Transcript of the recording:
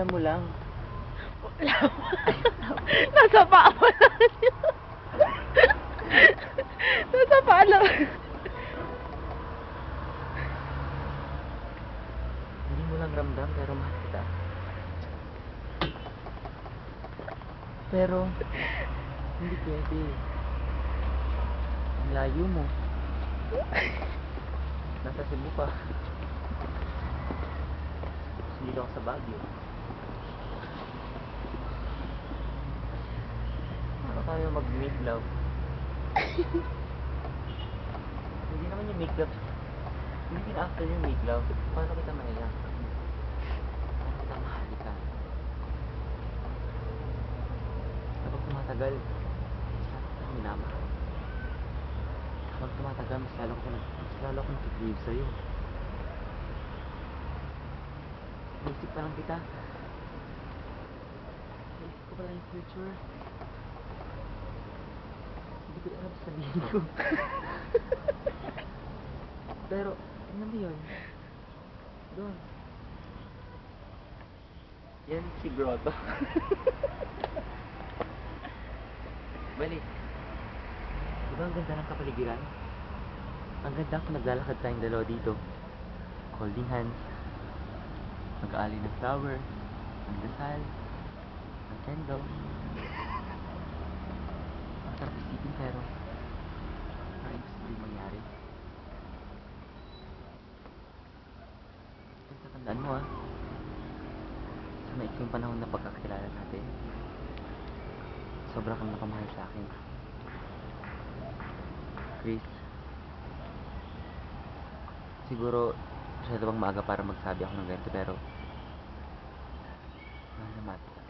Ramdaman mo lang. Wala mo. Nasa paa mo lang yun. Nasa paa lang. Hindi mo lang ramdam, pero mahal kita. Pero, hindi pwede. Ang layo mo. Nasa Cebu pa. Dito ako sa Baguio. Paano tayo mag-make love? Hindi naman yung make love. Hindi din after yung make love. Paano kita maiyak? Paano kita mahalikan? Kapag tumatagal, mas lalo kita minamahal. Kapag tumatagal, mas lalo ko nag-crave sa'yo. Naisip pa lang kita. Naisip ko pala yung future. Hindi ko alam sabihin ko. Pero, tingnan mo yun. Doon. Yan si Grotto. Balik. Diba ang ganda ng kapaligiran? Ang ganda kung naglalakad tayong dalawa dito. Holding hands. Mag-aali ng flower. Ang dasal. Ang candle. Ang sarap isipin pero parang imposible mangyari. Basta tandaan mo sa maikling panahon na pagkakilala natin, sobra kang napamahal sa akin. Chris, siguro masyado bang maaga para magsabi ako ng ganito pero mahal na mahal kita.